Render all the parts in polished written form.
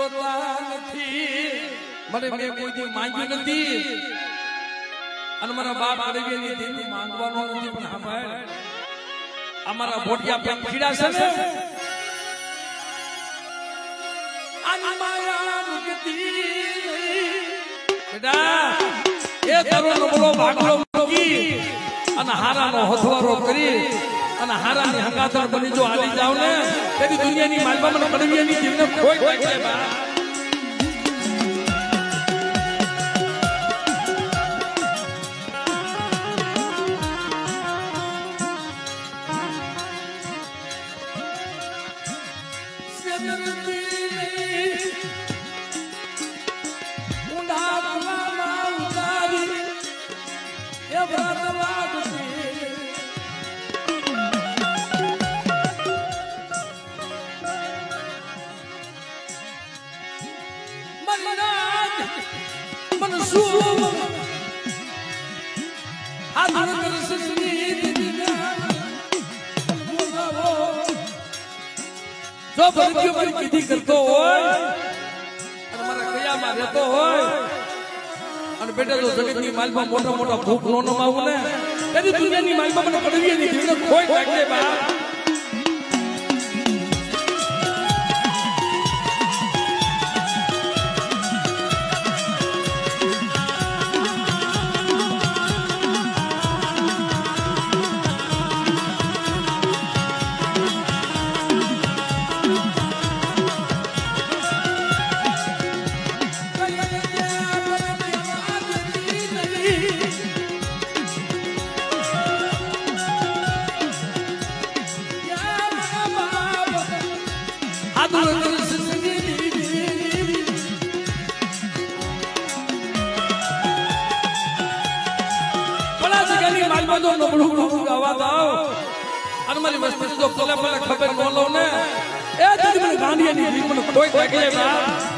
રોતા નથી મને મેં કોઈ દી માંગ્યું નથી અને મારા બાપ અડવીની દેવી માંગવાનો નથી પણ હા ભાઈ અમારા ભોટિયા પંખીડા છે ને આની માયા મુકતી બેટા એ તરુણ બોલો ભાગલો મૂકી અને હારાનો હથવારો કરી અને હારાની હંગાતર બની જો હાલી જાવ ને તેની દુનિયાની માલબા મને પડવીની જીવને કોઈ કોઈ બા જો ભરતીઓ મારી કીધી કરતો હોય અને મારા કયામાં રહેતો હોય અને બેટા જો જગતની માલમાં મોટા મોટા ભૂખ નો નમાવું ને તેની દુનિયાની માલમાં મને પડવી નહીં જીવને કોઈ લાગે બા મારી વસ્તી જો પલે પલે ખબર ન લો ને એ જલ્દી મને ગાંધીની જીવ મને કોઈ લાગે બા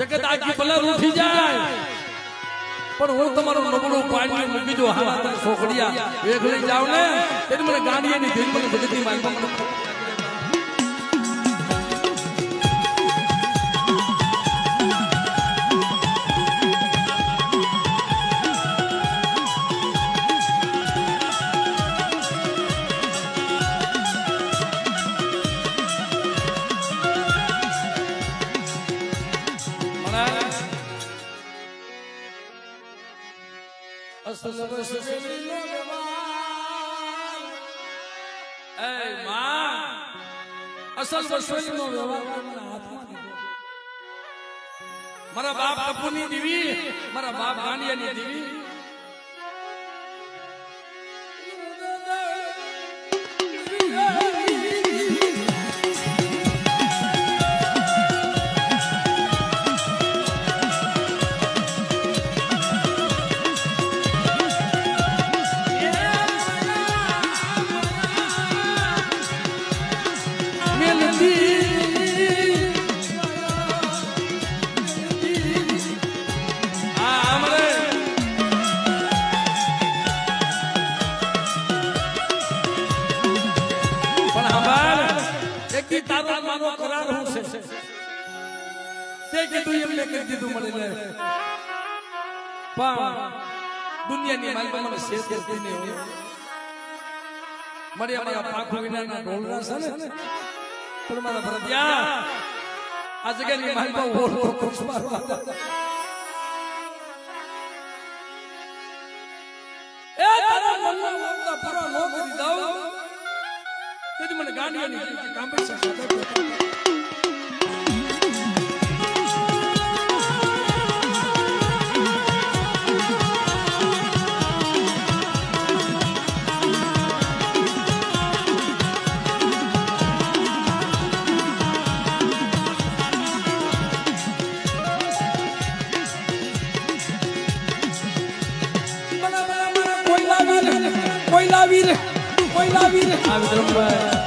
જગત આખી ભલા રૂઠી જાય પણ હું તમારું નબળું પાણી મૂકી દો હા છોકડિયા વેગળી જાવ ને તેની મને ગાંડીની દિલ મને જગતની માલમાં અસલ વસૂલીનો વ્યવહાર મારા બાપ કપૂરની દેવી મારા બાપ ગાંડિયાની દેવી દુનિયાની માલમાં મને શેર કરતી નહીં હોય મળે અમારા પાંખો વિનાના ઢોલના છે ને પણ મારા ભરતિયા આ જગ્યાની માલમાં ઓળો ખુશ મારવા એ તારા મનમાં મોટા પૂરા નો કરી દઉં તેથી મને ગાંડીઓની કામ પૈસા પહેલા વીર આ વિક્રમભાઈ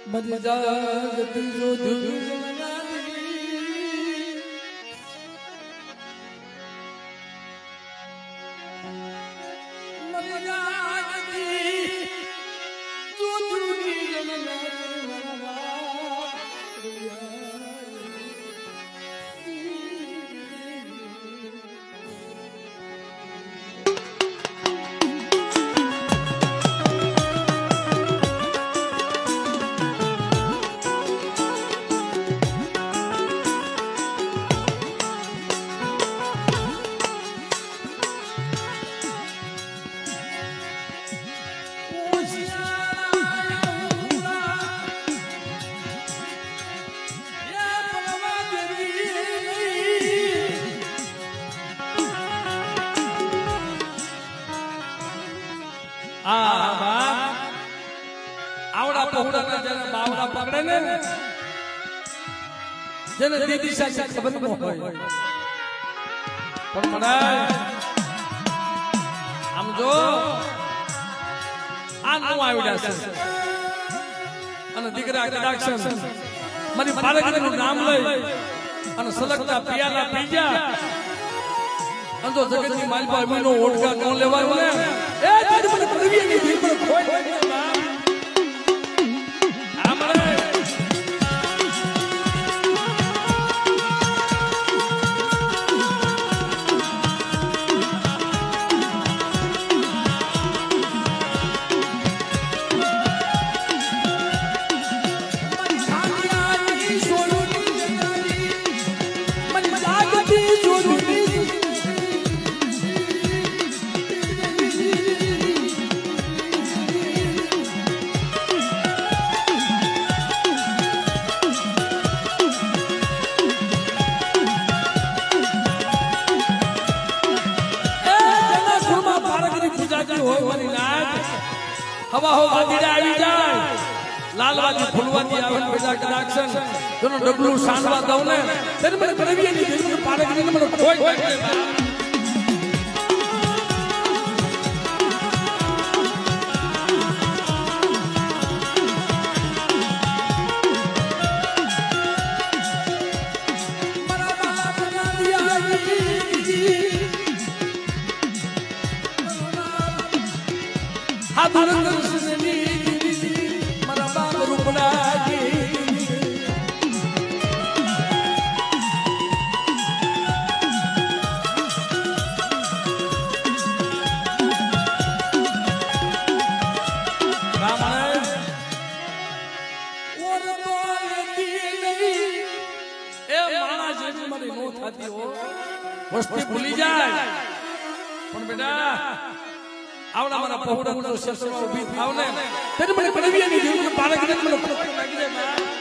मरी जागती जो आवड़ा पहुड़ा ने जने बावड़ा पकड़े ने जने दीदी साथे खबर न होय पण मनाय आम जो आ नो आवड्या છે અને દીકરા કદાક્ષ મારી બાળકનું નામ લઈ અને સલગતા પિયાલા પીજા અને જો જગતની માલપા અમીનો ઓળખા ન લેવાયો ને એ તારી મને પ્રવીની દિલ પર ખોઈ हवा हो वादीरे આવી જાય લાલવાજી ફૂલવાજી આવે પેલા કરાક્ષન જોનો ડબલું સાંડવા દઉં ને તેરે મને પ્રવીની દિલ મને પાડકની મને કોઈ વસ્તી ભૂલી જાય પણ બેટા આવડા મારા પહોળાનો શેષમાં ઊભી થાવ ને તેને મને પ્રવીની દિલ મને પાળકને મને લાગી જાય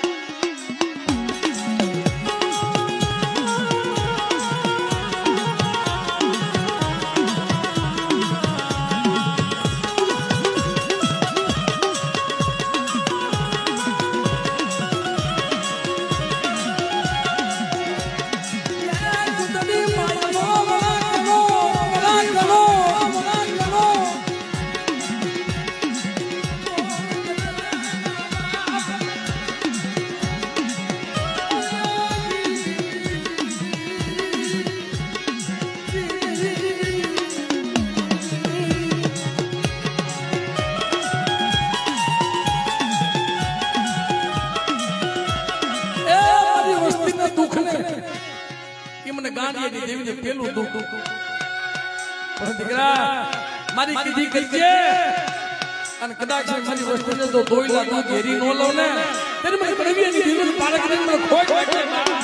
મને પેલું દુઃખ પણ દીકરા મારી કીધી કરજે અને કદાચ મારી વસ્તુને તો ધોઈલા દૂધ ઘેરી નો લઉં ને ત્યારે મને કડવી એની દિલની પારખ કરીને મને ખોટ વાગે